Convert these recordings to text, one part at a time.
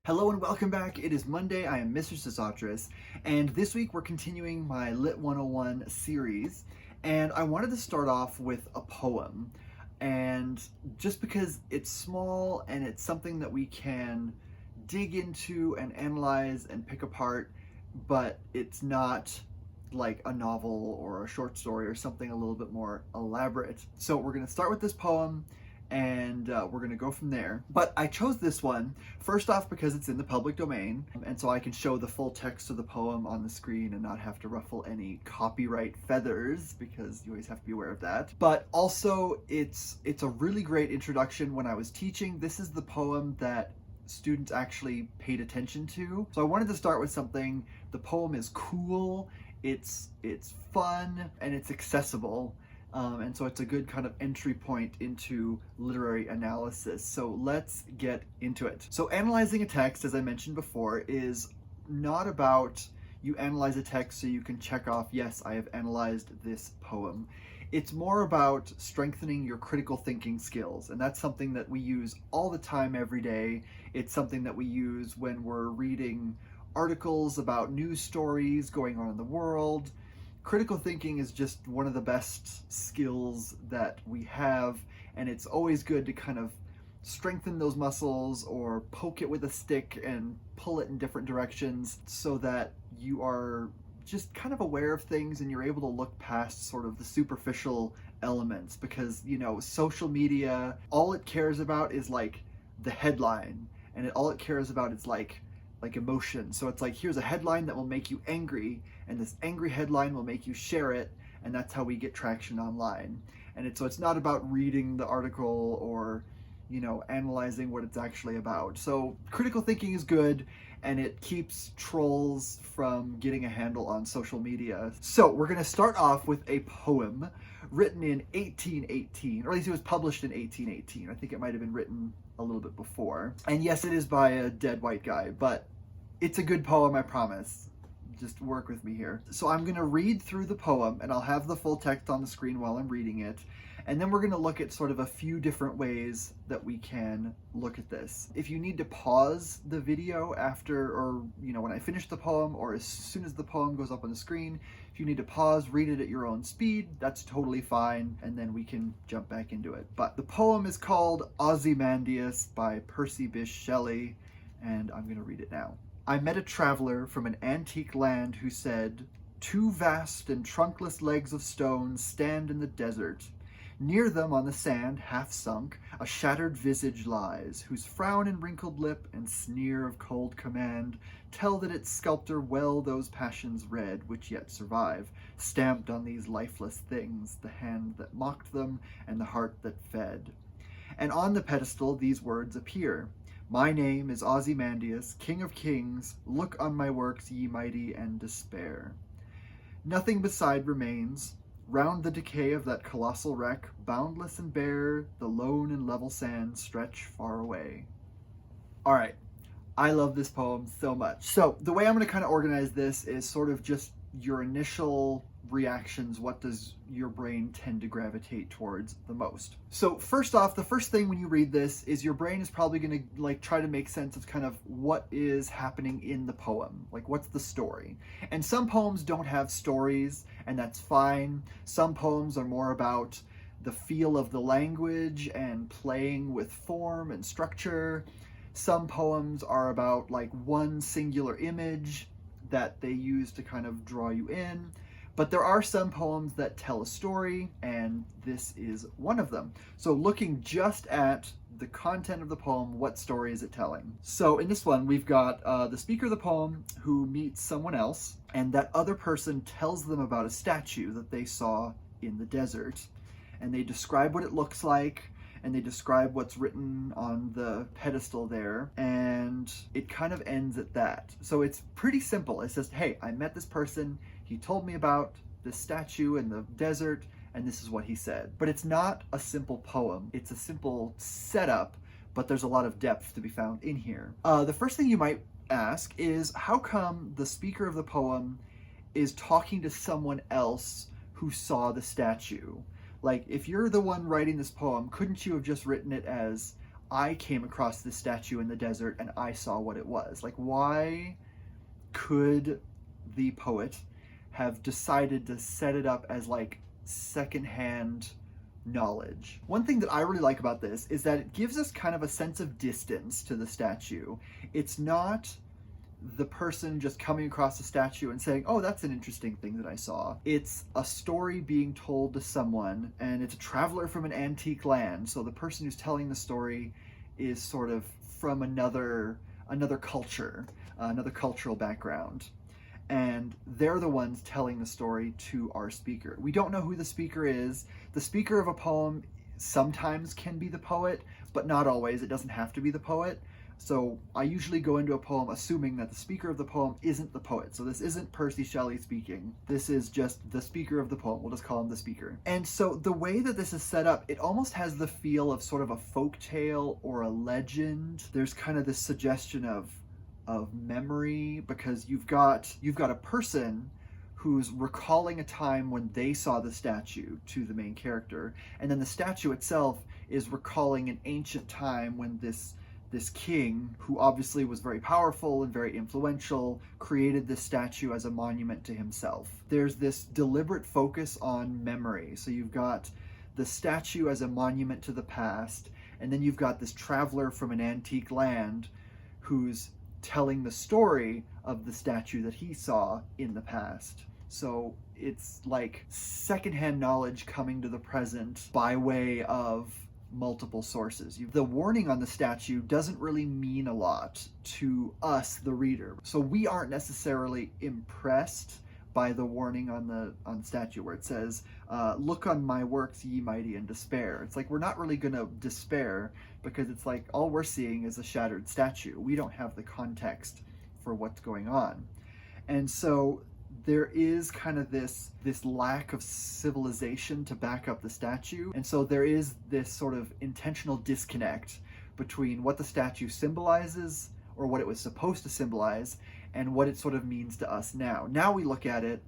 Hello and welcome back. It is Monday. I am Mr. Sosotris, and this week we're continuing my Lit 101 series, and I wanted to start off with a poem, and just because it's small and it's something that we can dig into and analyze and pick apart, but it's not like a novel or a short story or something a little bit more elaborate. So we're going to start with this poem, and we're going to go from there. But I chose this one, first off, because it's in the public domain, and so I can show the full text of the poem on the screen and not have to ruffle any copyright feathers, because you always have to be aware of that. But also, it's a really great introduction. When I was teaching, this is the poem that students actually paid attention to. So I wanted to start with something. The poem is cool, it's fun, and it's accessible. And so it's a good kind of entry point into literary analysis. So let's get into it. So analyzing a text, as I mentioned before, is not about you analyze a text so you can check off, yes, I have analyzed this poem. It's more about strengthening your critical thinking skills. And that's something that we use all the time, every day. It's something that we use when we're reading articles about news stories going on in the world. Critical thinking is just one of the best skills that we have, and it's always good to kind of strengthen those muscles or poke it with a stick and pull it in different directions so that you are just kind of aware of things and you're able to look past sort of the superficial elements, because, you know, social media, all it cares about is like the headline, and all it cares about is like emotion. So it's like, here's a headline that will make you angry, and this angry headline will make you share it, and that's how we get traction online. And so it's not about reading the article or, you know, analyzing what it's actually about. So critical thinking is good, and it keeps trolls from getting a handle on social media. So we're going to start off with a poem written in 1818, or at least it was published in 1818. I think it might have been written a little bit before. And yes, it is by a dead white guy, but it's a good poem, I promise. Just work with me here. So I'm going to read through the poem, and I'll have the full text on the screen while I'm reading it. And then we're going to look at sort of a few different ways that we can look at this. If you need to pause the video after, or, you know, when I finish the poem, or as soon as the poem goes up on the screen, if you need to pause, read it at your own speed, that's totally fine, and then we can jump back into it. But the poem is called Ozymandias by Percy Bysshe Shelley, and I'm going to read it now. I met a traveler from an antique land who said, "Two vast and trunkless legs of stone stand in the desert. Near them on the sand, half sunk, a shattered visage lies, whose frown and wrinkled lip and sneer of cold command tell that its sculptor well those passions read which yet survive, stamped on these lifeless things, the hand that mocked them and the heart that fed. And on the pedestal these words appear, My name is Ozymandias, King of Kings. Look on my works, ye mighty, and despair. Nothing beside remains. Round the decay of that colossal wreck, boundless and bare, the lone and level sands stretch far away." All right, I love this poem so much. So the way I'm going to kind of organize this is sort of just your initial reactions. What does your brain tend to gravitate towards the most? So first off, the first thing when you read this is your brain is probably going to like try to make sense of kind of what is happening in the poem. Like, what's the story? And some poems don't have stories, and that's fine. Some poems are more about the feel of the language and playing with form and structure. Some poems are about like one singular image that they use to kind of draw you in. But there are some poems that tell a story, and this is one of them. So looking just at the content of the poem, what story is it telling? So in this one, we've got the speaker of the poem who meets someone else, and that other person tells them about a statue that they saw in the desert. And they describe what it looks like, and they describe what's written on the pedestal there, and it kind of ends at that. So it's pretty simple. It says, hey, I met this person, he told me about this statue in the desert, and this is what he said. But it's not a simple poem. It's a simple setup, but there's a lot of depth to be found in here. The first thing you might ask is, how come the speaker of the poem is talking to someone else who saw the statue? Like, if you're the one writing this poem, couldn't you have just written it as, I came across this statue in the desert and I saw what it was. Like, why could the poet have decided to set it up as like secondhand knowledge? One thing that I really like about this is that it gives us kind of a sense of distance to the statue. It's not the person just coming across the statue and saying, oh, that's an interesting thing that I saw. It's a story being told to someone, and it's a traveler from an antique land. So the person who's telling the story is sort of from another culture, another cultural background. And they're the ones telling the story to our speaker. We don't know who the speaker is. The speaker of a poem sometimes can be the poet, but not always. It doesn't have to be the poet. So I usually go into a poem assuming that the speaker of the poem isn't the poet. So this isn't Percy Shelley speaking. This is just the speaker of the poem. We'll just call him the speaker. And so the way that this is set up, it almost has the feel of sort of a folk tale or a legend. There's kind of this suggestion of memory, because you've got a person who's recalling a time when they saw the statue to the main character, and then the statue itself is recalling an ancient time when this king, who obviously was very powerful and very influential, created this statue as a monument to himself. There's this deliberate focus on memory. So you've got the statue as a monument to the past, and then you've got this traveler from an antique land who's telling the story of the statue that he saw in the past. So it's like secondhand knowledge coming to the present by way of multiple sources. The warning on the statue doesn't really mean a lot to us, the reader. So we aren't necessarily impressed by the warning on the statue where it says, look on my works, ye mighty, in despair. It's like, we're not really going to despair, because it's like all we're seeing is a shattered statue. We don't have the context for what's going on. And so there is kind of this lack of civilization to back up the statue. And so there is this sort of intentional disconnect between what the statue symbolizes, or what it was supposed to symbolize, and what it sort of means to us now. Now we look at it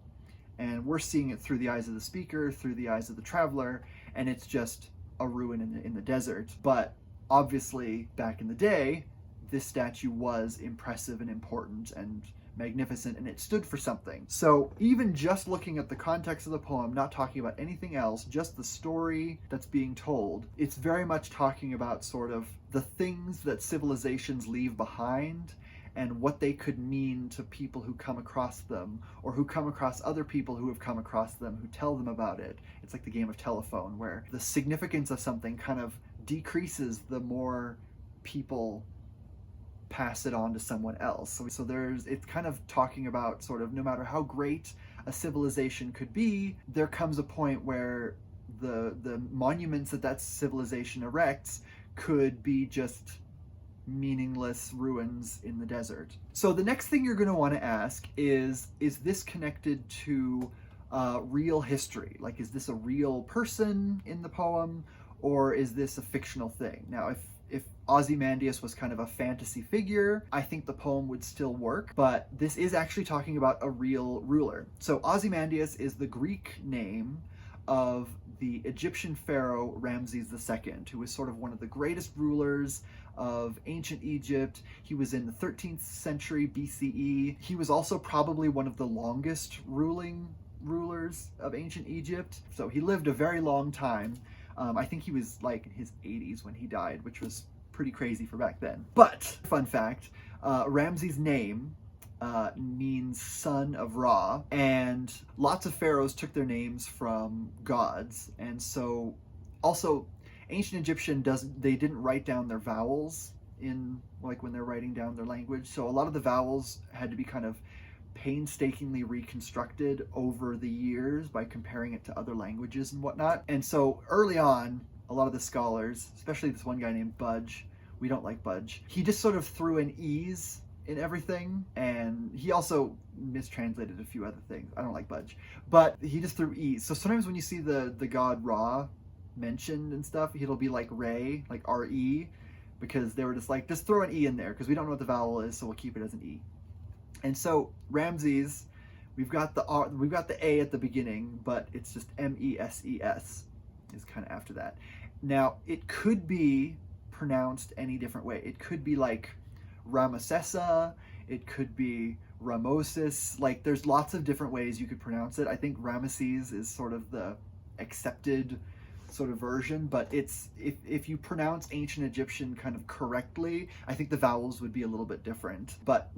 and we're seeing it through the eyes of the speaker, through the eyes of the traveler, and it's just a ruin in the desert. But obviously back in the day, this statue was impressive and important and magnificent, and it stood for something. So even just looking at the context of the poem, not talking about anything else, just the story that's being told, it's very much talking about sort of the things that civilizations leave behind and what they could mean to people who come across them, or who come across other people who have come across them, who tell them about it. It's like the game of telephone, where the significance of something kind of decreases the more people pass it on to someone else. So it's kind of talking about sort of, no matter how great a civilization could be, there comes a point where the monuments that civilization erects could be just meaningless ruins in the desert. So the next thing you're going to want to ask is this connected to real history? Like, is this a real person in the poem, or is this a fictional thing? Now, if Ozymandias was kind of a fantasy figure, I think the poem would still work, but this is actually talking about a real ruler. So Ozymandias is the Greek name of the Egyptian pharaoh Ramses II, who was sort of one of the greatest rulers of ancient Egypt. He was in the 13th century BCE. He was also probably one of the longest rulers of ancient Egypt. So he lived a very long time. I think he was like in his 80s when he died, which was pretty crazy for back then. But, fun fact, Ramses' name means son of Ra, and lots of pharaohs took their names from gods. And so, also, ancient Egyptian they didn't write down their vowels in, like, when they're writing down their language. So a lot of the vowels had to be kind of painstakingly reconstructed over the years by comparing it to other languages and whatnot. And so early on, a lot of the scholars, especially this one guy named Budge, we don't like Budge, he just sort of threw in E's in everything, and he also mistranslated a few other things. I don't like Budge, but he just threw E's. So sometimes when you see the god Ra mentioned and stuff, it'll be like Ray, like R-E, because they were just like, just throw an E in there, because we don't know what the vowel is, so we'll keep it as an E. And so Ramses, we've got the A at the beginning, but it's just M-E-S-E-S is kind of after that. Now, it could be pronounced any different way. It could be like Ramesses, it could be Ramosis. Like, there's lots of different ways you could pronounce it. I think Ramesses is sort of the accepted sort of version, but it's if you pronounce ancient Egyptian kind of correctly, I think the vowels would be a little bit different. But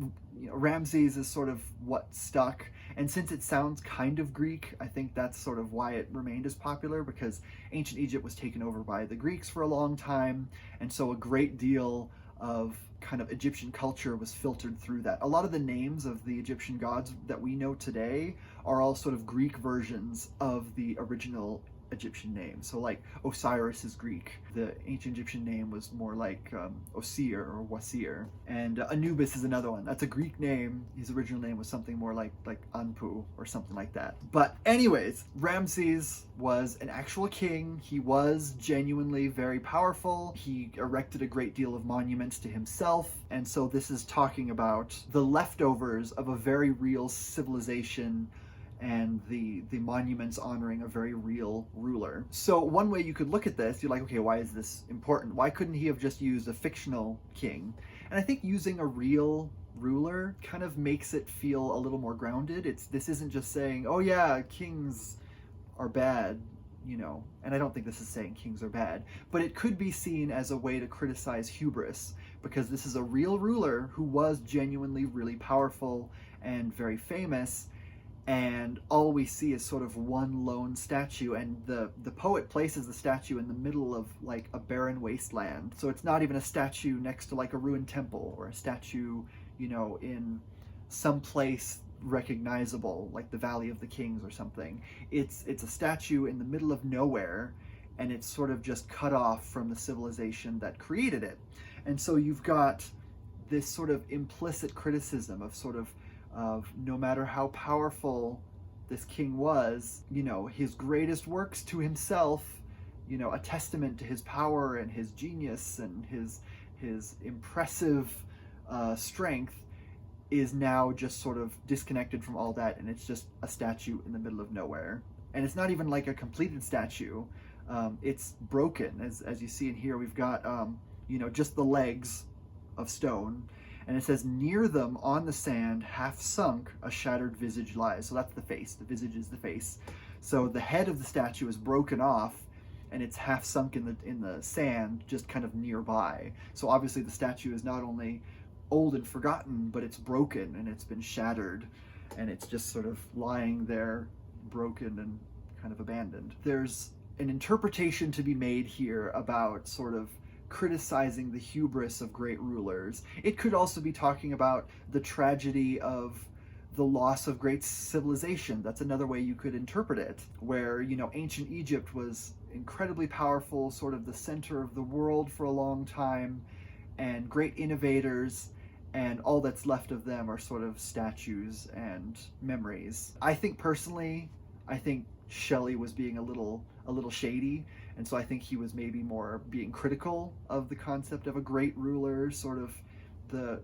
Ramses is sort of what stuck, and since it sounds kind of Greek, I think that's sort of why it remained as popular, because ancient Egypt was taken over by the Greeks for a long time, and so a great deal of kind of Egyptian culture was filtered through that. A lot of the names of the Egyptian gods that we know today are all sort of Greek versions of the original Egyptian name. So like Osiris is Greek. The ancient Egyptian name was more like Osir or Wasir. And Anubis is another one. That's a Greek name. His original name was something more like Anpu or something like that. But anyways, Ramses was an actual king. He was genuinely very powerful. He erected a great deal of monuments to himself. And so this is talking about the leftovers of a very real civilization and the monuments honoring a very real ruler. So one way you could look at this, you're like, okay, why is this important? Why couldn't he have just used a fictional king? And I think using a real ruler kind of makes it feel a little more grounded. This isn't just saying, oh yeah, kings are bad, and I don't think this is saying kings are bad, but it could be seen as a way to criticize hubris, because this is a real ruler who was genuinely really powerful and very famous, and all we see is sort of one lone statue, and the poet places the statue in the middle of like a barren wasteland. So it's not even a statue next to like a ruined temple or a statue, in some place recognizable, like the Valley of the Kings or something. It's a statue in the middle of nowhere, and it's sort of just cut off from the civilization that created it. And so you've got this sort of implicit criticism of no matter how powerful this king was, his greatest works to himself, a testament to his power and his genius and his impressive strength, is now just sort of disconnected from all that, and it's just a statue in the middle of nowhere. And it's not even like a completed statue. It's broken, as you see in here. We've got just the legs of stone. And it says, near them on the sand, half sunk, a shattered visage lies. So that's the face. The visage is the face. So the head of the statue is broken off, and it's half sunk in the sand, just kind of nearby. So obviously the statue is not only old and forgotten, but it's broken and it's been shattered, and it's just sort of lying there, broken and kind of abandoned. There's an interpretation to be made here about sort of criticizing the hubris of great rulers. It could also be talking about the tragedy of the loss of great civilization. That's another way you could interpret it, where, ancient Egypt was incredibly powerful, sort of the center of the world for a long time, and great innovators, and all that's left of them are sort of statues and memories. I think Shelley was being a little shady, and so I think he was maybe more being critical of the concept of a great ruler, sort of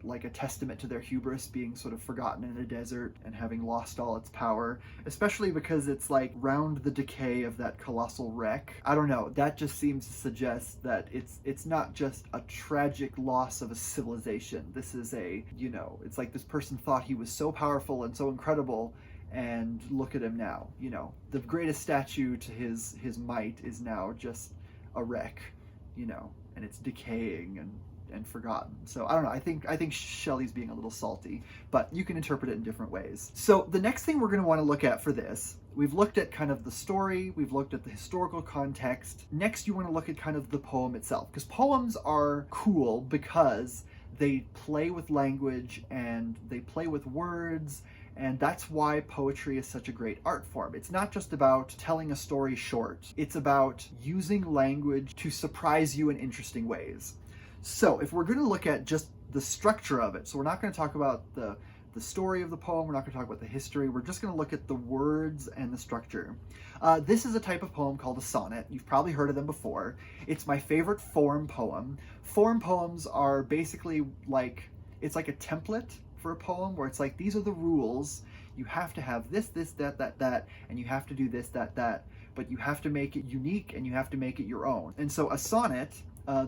like a testament to their hubris being sort of forgotten in a desert and having lost all its power, especially because it's like round the decay of that colossal wreck. I don't know, that just seems to suggest that it's not just a tragic loss of a civilization. This is it's like this person thought he was so powerful and so incredible, and look at him now. The greatest statue to his might is now just a wreck, and it's decaying and forgotten. So I don't know, I think Shelley's being a little salty, but you can interpret it in different ways. So the next thing we're going to want to look at for this, we've looked at kind of the story, we've looked at the historical context. Next you want to look at kind of the poem itself, because poems are cool because they play with language and they play with words. And that's why poetry is such a great art form. It's not just about telling a story short. It's about using language to surprise you in interesting ways. So if we're going to look at just the structure of it, so we're not going to talk about the story of the poem, we're not going to talk about the history, we're just going to look at the words and the structure. This is a type of poem called a sonnet. You've probably heard of them before. It's my favorite form poem. Form poems are basically it's like a template for a poem, where it's like, these are the rules. You have to have this, that, and you have to do this, that, but you have to make it unique and you have to make it your own. And so a sonnet,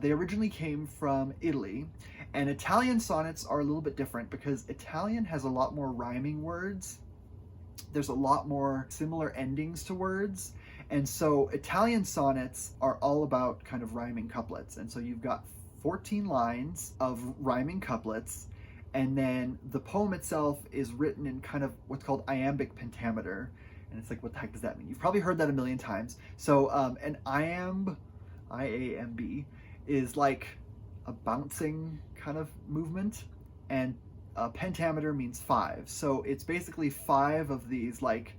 They originally came from Italy, and Italian sonnets are a little bit different because Italian has a lot more rhyming words. There's a lot more similar endings to words. And so Italian sonnets are all about kind of rhyming couplets. And so you've got 14 lines of rhyming couplets, and then the poem itself is written in kind of what's called iambic pentameter. And it's like, what the heck does that mean? You've probably heard that a million times. So an iamb, I-A-M-B, is like a bouncing kind of movement, and pentameter means 5. So it's basically 5 of these like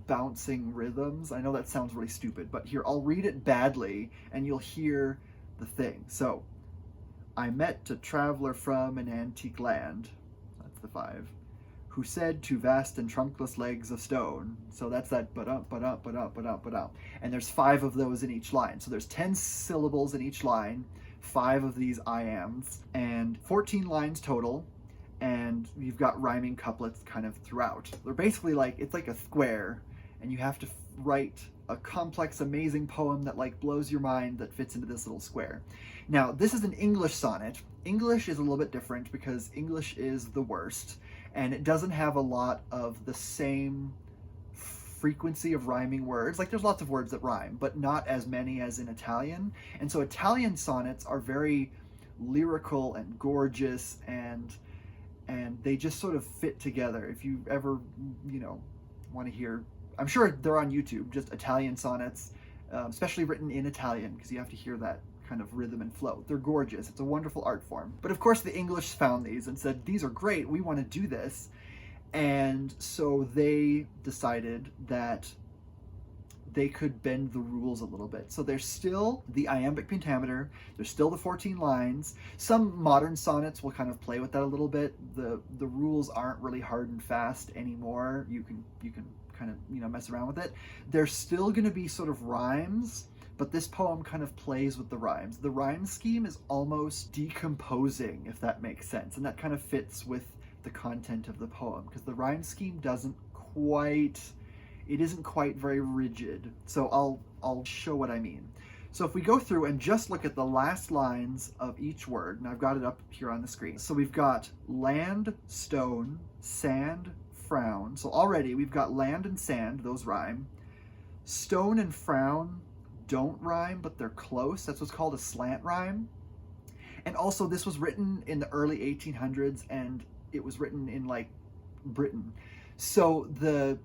bouncing rhythms. I know that sounds really stupid, but here, I'll read it badly and you'll hear the thing. So, I met a traveler from an antique land, that's the 5, who said to vast and trunkless legs of stone. So that's that ba-dump, ba-dump, ba-dump, ba-dump, ba-dump. And there's 5 of those in each line. So there's 10 syllables in each line, 5 of these iambs, and 14 lines total. And you've got rhyming couplets kind of throughout. They're basically like, it's like a square, and you have to write a complex, amazing poem that like blows your mind that fits into this little square. Now, this is an English sonnet. English is a little bit different because English is the worst, and it doesn't have a lot of the same frequency of rhyming words. Like, there's lots of words that rhyme, but not as many as in Italian. And so Italian sonnets are very lyrical and gorgeous, and they just sort of fit together. If you ever, want to hear, I'm sure they're on YouTube, just Italian sonnets, especially written in Italian, because you have to hear that kind of rhythm and flow. They're gorgeous. It's a wonderful art form. But of course the English found these and said, these are great, we want to do this. And so they decided that they could bend the rules a little bit. So there's still the iambic pentameter, there's still the 14 lines. Some modern sonnets will kind of play with that a little bit. The rules aren't really hard and fast anymore. You can kind of, mess around with it. There's still going to be sort of rhymes, but this poem kind of plays with the rhymes. The rhyme scheme is almost decomposing, if that makes sense, and that kind of fits with the content of the poem, because the rhyme scheme isn't quite very rigid. So I'll show what I mean. So if we go through and just look at the last lines of each word, and I've got it up here on the screen. So we've got land, stone, sand, frown. So already we've got land and sand, those rhyme. Stone and frown don't rhyme, but they're close. That's what's called a slant rhyme. And also this was written in the early 1800s, and it was written in like Britain. So the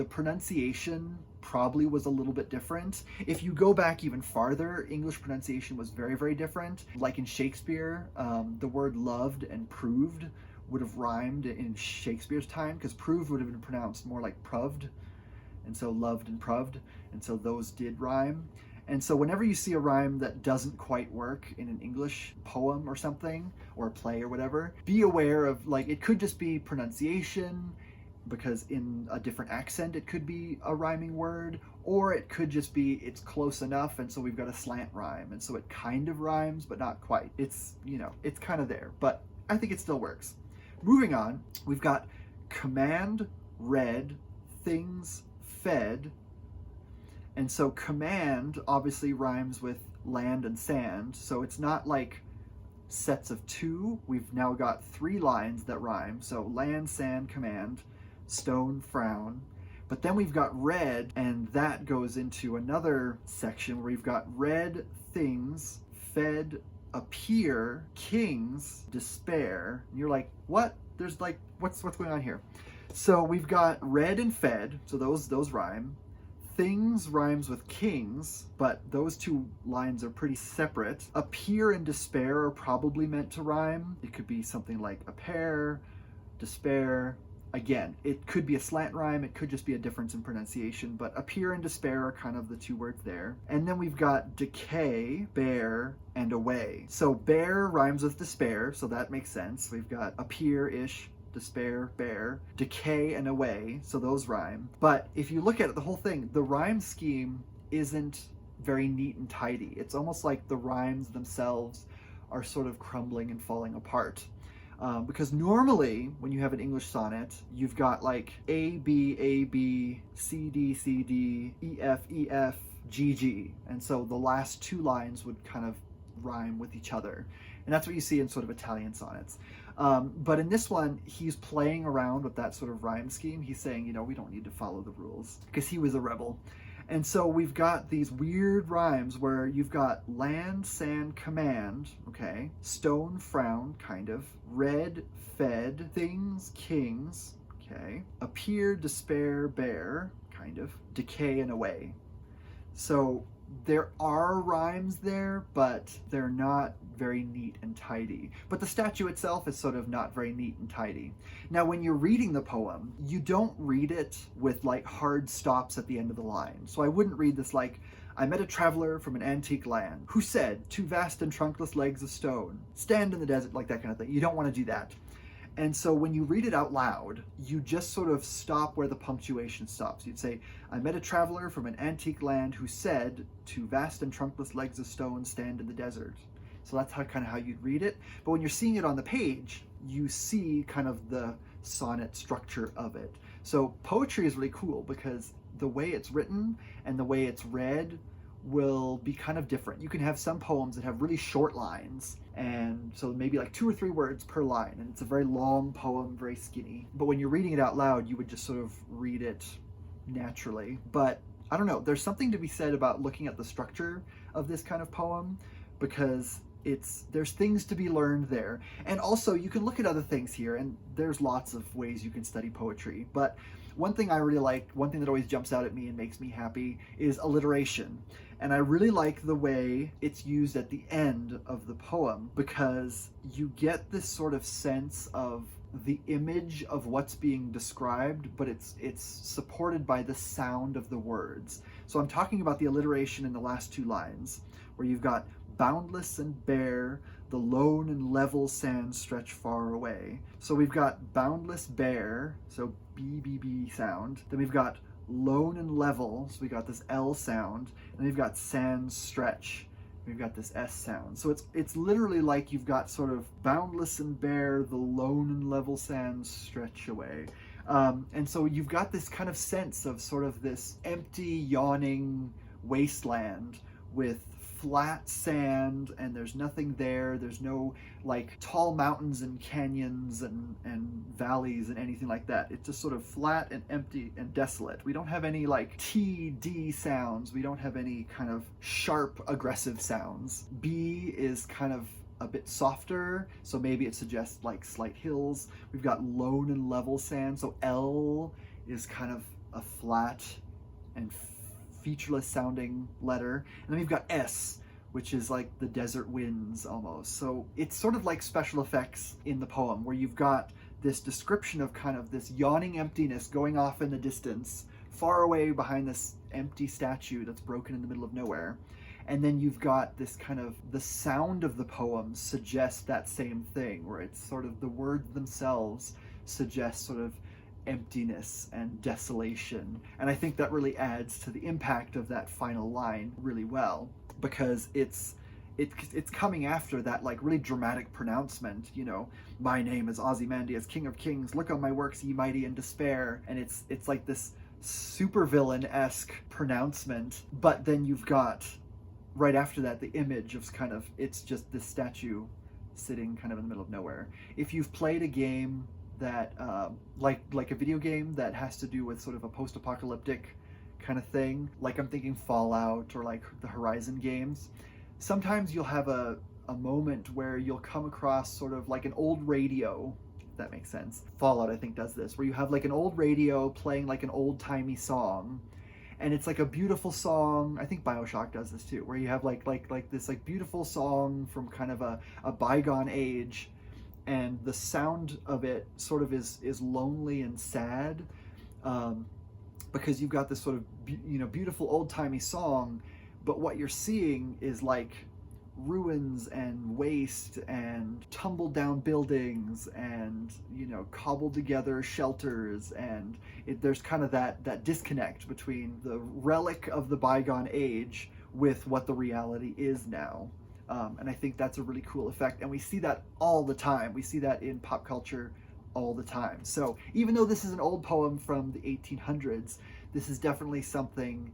pronunciation probably was a little bit different. If you go back even farther, English pronunciation was very, very different. Like in Shakespeare, the word loved and proved would have rhymed in Shakespeare's time, because proved would have been pronounced more like proved, and so loved and proved, and so those did rhyme. And so whenever you see a rhyme that doesn't quite work in an English poem or something, or a play or whatever, be aware of, like, it could just be pronunciation, because in a different accent it could be a rhyming word, or it could just be it's close enough, and so we've got a slant rhyme, and so it kind of rhymes but not quite. It's, it's kind of there, but I think it still works. Moving on, we've got command, read, things, fed. And so command obviously rhymes with land and sand, so it's not like sets of 2. We've now got 3 lines that rhyme. So land, sand, command, stone, frown. But then we've got red, and that goes into another section where we've got red, things, fed, appear, kings, despair. And you're like, what? There's like, what's going on here? So we've got red and fed, so those rhyme. Things rhymes with kings, but those 2 lines are pretty separate. Appear and despair are probably meant to rhyme. It could be something like appear, despair. Again, it could be a slant rhyme, it could just be a difference in pronunciation, but appear and despair are kind of the 2 words there. And then we've got decay, bear, and away. So bear rhymes with despair, so that makes sense. We've got appear-ish, despair, bear, decay, and away, so those rhyme. But if you look at it, the whole thing, the rhyme scheme isn't very neat and tidy. It's almost like the rhymes themselves are sort of crumbling and falling apart. Because normally, when you have an English sonnet, you've got like A, B, C, D, E, F, G, G. And so the last 2 lines would kind of rhyme with each other. And that's what you see in sort of Italian sonnets. But in this one, he's playing around with that sort of rhyme scheme. He's saying, we don't need to follow the rules, because he was a rebel. And so we've got these weird rhymes where you've got land, sand, command, okay, stone, frown, kind of, red, fed, things, kings, okay, appear, despair, bear, kind of, decay and away. So there are rhymes there, but they're not very neat and tidy. But the statue itself is sort of not very neat and tidy. Now, when you're reading the poem, you don't read it with like hard stops at the end of the line. So I wouldn't read this like, I met a traveler from an antique land who said, two vast and trunkless legs of stone, stand in the desert, like that kind of thing. You don't want to do that. And so when you read it out loud, you just sort of stop where the punctuation stops. You'd say, I met a traveler from an antique land who said, two vast and trunkless legs of stone stand in the desert. So that's kind of how you'd read it. But when you're seeing it on the page, you see kind of the sonnet structure of it. So poetry is really cool because the way it's written and the way it's read will be kind of different. You can have some poems that have really short lines, and so maybe like 2 or 3 words per line, and it's a very long poem, very skinny. But when you're reading it out loud, you would just sort of read it naturally. But I don't know, there's something to be said about looking at the structure of this kind of poem, because there's things to be learned there. And also you can look at other things here, and there's lots of ways you can study poetry. But one thing I really like, one thing that always jumps out at me and makes me happy, is alliteration. And I really like the way it's used at the end of the poem, because you get this sort of sense of the image of what's being described, but it's supported by the sound of the words. So I'm talking about the alliteration in the last 2 lines, where you've got boundless and bare, the lone and level sands stretch far away. So we've got boundless, bare, so B sound. Then we've got lone and level, so we got this L sound. And then we've got sands stretch. We've got this S sound. So it's literally like you've got sort of boundless and bare, the lone and level sands stretch away. And so you've got this kind of sense of sort of this empty, yawning wasteland with flat sand, and there's nothing there. There's no like tall mountains and canyons and valleys and anything like that. It's just sort of flat and empty and desolate. We don't have any like T, D sounds. We don't have any kind of sharp, aggressive sounds. B is kind of a bit softer, so maybe it suggests like slight hills. We've got lone and level sand, so L is kind of a flat and featureless sounding letter. And then we've got S, which is like the desert winds almost. So it's sort of like special effects in the poem, where you've got this description of kind of this yawning emptiness going off in the distance, far away behind this empty statue that's broken in the middle of nowhere. And then you've got this kind of, the sound of the poem suggests that same thing, where it's sort of the words themselves suggest sort of emptiness and desolation. And I think that really adds to the impact of that final line really well, because it's coming after that like really dramatic pronouncement, my name is Ozymandias, King of Kings, look on my works, ye mighty in despair. And it's like this supervillain-esque pronouncement, but then you've got right after that the image of kind of, it's just this statue sitting kind of in the middle of nowhere. If you've played a game that like a video game that has to do with sort of a post-apocalyptic kind of thing, like I'm thinking Fallout or like the Horizon games, sometimes you'll have a moment where you'll come across sort of like an old radio, if that makes sense. Fallout, I think, does this, where you have like an old radio playing like an old-timey song, and it's like a beautiful song. I think BioShock does this too, where you have like this like beautiful song from kind of a bygone age, and the sound of it sort of is lonely and sad, because you've got this sort of beautiful old-timey song, but what you're seeing is like ruins and waste and tumbled down buildings and cobbled together shelters, and there's kind of that disconnect between the relic of the bygone age with what the reality is now. And I think that's a really cool effect, and we see that all the time. We see that in pop culture all the time. So even though this is an old poem from the 1800s, this is definitely something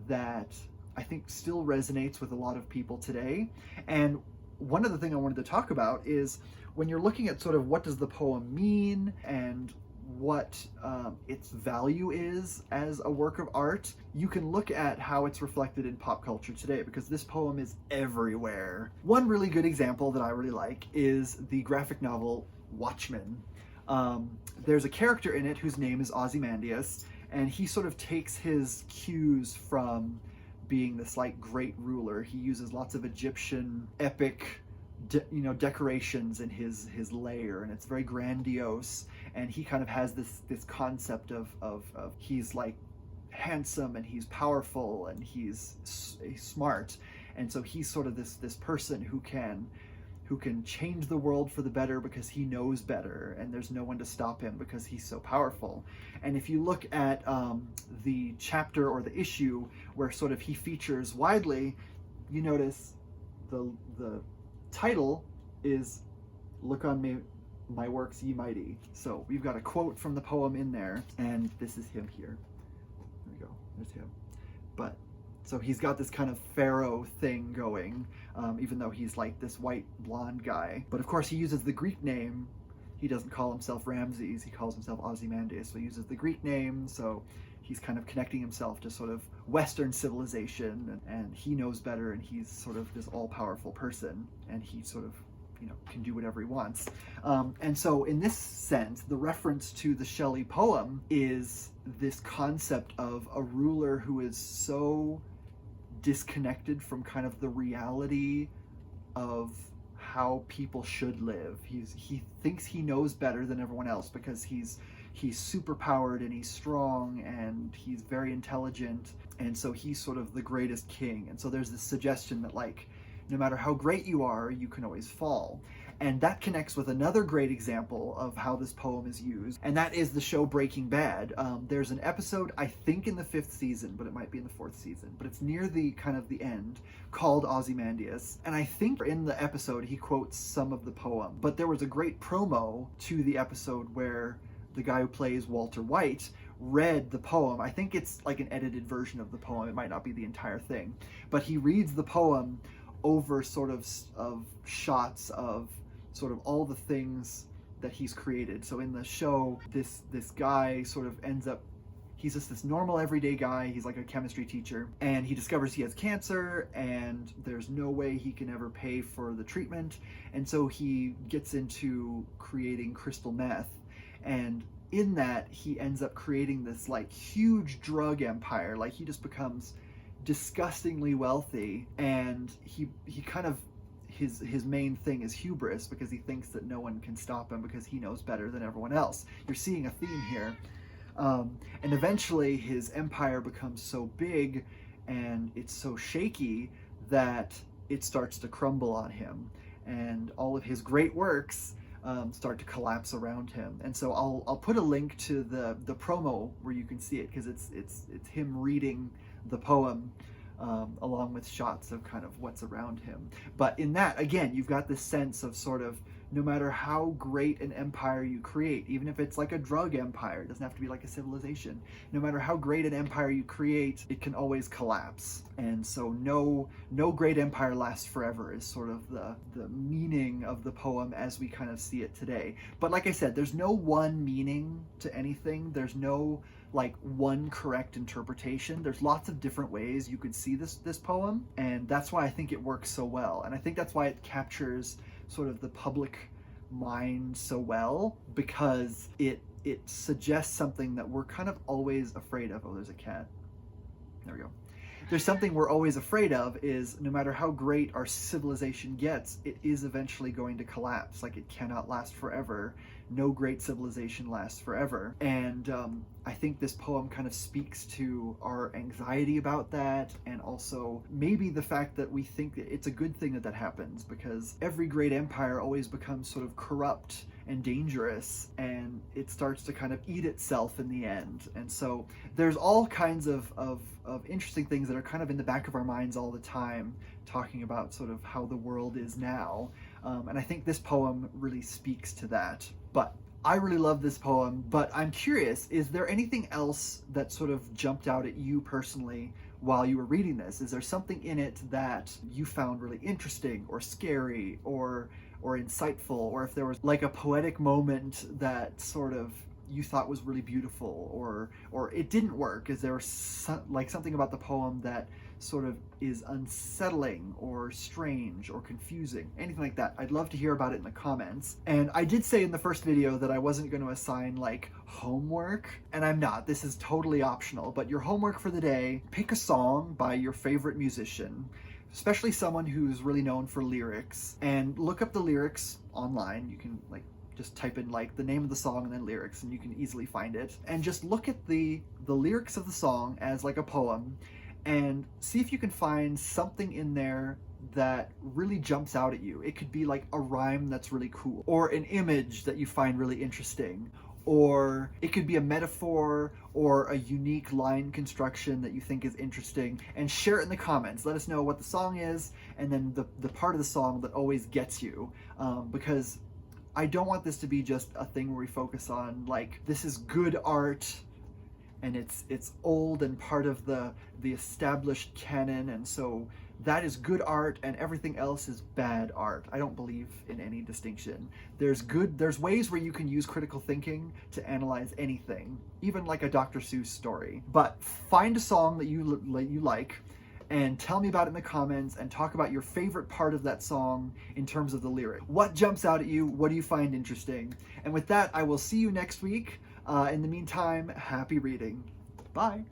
that I think still resonates with a lot of people today. And one of the things I wanted to talk about is when you're looking at sort of what does the poem mean and what its value is as a work of art, you can look at how it's reflected in pop culture today, because this poem is everywhere. One really good example that I really like is the graphic novel Watchmen. There's a character in it whose name is Ozymandias, and he sort of takes his cues from being this like great ruler. He uses lots of Egyptian epic decorations in his lair, and it's very grandiose, and he kind of has this concept of he's like handsome and he's powerful and he's smart, and so he's sort of this person who can change the world for the better because he knows better, and there's no one to stop him because he's so powerful. And if you look at the chapter or the issue where sort of he features widely, you notice the title is "Look on me, my works, ye mighty." So we've got a quote from the poem in there, and this is him here. There we go, there's him. But so he's got this kind of pharaoh thing going, even though he's like this white blonde guy. But of course he uses the Greek name. He doesn't call himself Ramses, he calls himself Ozymandias. So he uses the Greek name, so he's kind of connecting himself to sort of Western civilization, and he knows better, and he's sort of this all-powerful person, and he sort of, can do whatever he wants. And so in this sense, the reference to the Shelley poem is this concept of a ruler who is so disconnected from kind of the reality of how people should live. He thinks he knows better than everyone else because he's super powered and he's strong and he's very intelligent, and so he's sort of the greatest king. And so there's this suggestion that like no matter how great you are, you can always fall. And that connects with another great example of how this poem is used, and that is the show Breaking Bad. There's an episode, I think in the 5th season, but it might be in the 4th season, but it's near the kind of the end, called Ozymandias. And I think in the episode he quotes some of the poem, but there was a great promo to the episode where the guy who plays Walter White read the poem. I think it's like an edited version of the poem. It might not be the entire thing, but he reads the poem over sort of shots of sort of all the things that he's created. So in the show, this guy sort of ends up, he's just this normal everyday guy. He's like a chemistry teacher, and he discovers he has cancer, and there's no way he can ever pay for the treatment. And so he gets into creating crystal meth, and in that he ends up creating this like huge drug empire. Like he just becomes disgustingly wealthy, and he kind of his main thing is hubris, because he thinks that no one can stop him because he knows better than everyone else. You're seeing a theme here. And eventually his empire becomes so big and it's so shaky that it starts to crumble on him, and all of his great works start to collapse around him. And so I'll put a link to the promo where you can see it, because it's him reading the poem along with shots of kind of what's around him. But in that, again, you've got this sense of sort of no matter how great an empire you create, even if it's like a drug empire, it doesn't have to be like a civilization, no matter how great an empire you create, it can always collapse. And so no great empire lasts forever is sort of the meaning of the poem as we kind of see it today. But like I said, there's no one meaning to anything. There's no like one correct interpretation. There's lots of different ways you could see this poem, and that's why I think it works so well. And I think that's why it captures sort of the public mind so well, because it suggests something that we're kind of always afraid of. Oh, there's a cat. There we go. There's something we're always afraid of, is no matter how great our civilization gets, it is eventually going to collapse. Like it cannot last forever. No great civilization lasts forever. And I think this poem kind of speaks to our anxiety about that, and also maybe the fact that we think that it's a good thing that happens, because every great empire always becomes sort of corrupt and dangerous, and it starts to kind of eat itself in the end. And so there's all kinds of interesting things that are kind of in the back of our minds all the time, talking about sort of how the world is now. And I think this poem really speaks to that. But I really love this poem, but I'm curious, is there anything else that sort of jumped out at you personally while you were reading this? Is there something in it that you found really interesting or scary or insightful, or if there was like a poetic moment that sort of you thought was really beautiful, or it didn't work? Is there like something about the poem that sort of is unsettling or strange or confusing? Anything like that, I'd love to hear about it in the comments. And I did say in the first video that I wasn't going to assign like homework, and I'm not. This is totally optional, but your homework for the day: pick a song by your favorite musician, especially someone who's really known for lyrics, and look up the lyrics online. You can like just type in like the name of the song and then lyrics, and you can easily find it. And just look at the lyrics of the song as like a poem, and see if you can find something in there that really jumps out at you. It could be like a rhyme that's really cool, or an image that you find really interesting, or it could be a metaphor or a unique line construction that you think is interesting, and share it in the comments. Let us know what the song is, and then the part of the song that always gets you, because I don't want this to be just a thing where we focus on like, this is good art and it's old and part of the established canon, and so that is good art and everything else is bad art. I don't believe in any distinction. There's ways where you can use critical thinking to analyze anything, even like a Dr. Seuss story. But find a song that you like, and tell me about it in the comments, and talk about your favorite part of that song in terms of the lyric. What jumps out at you? What do you find interesting? And with that, I will see you next week. In the meantime, happy reading. Bye.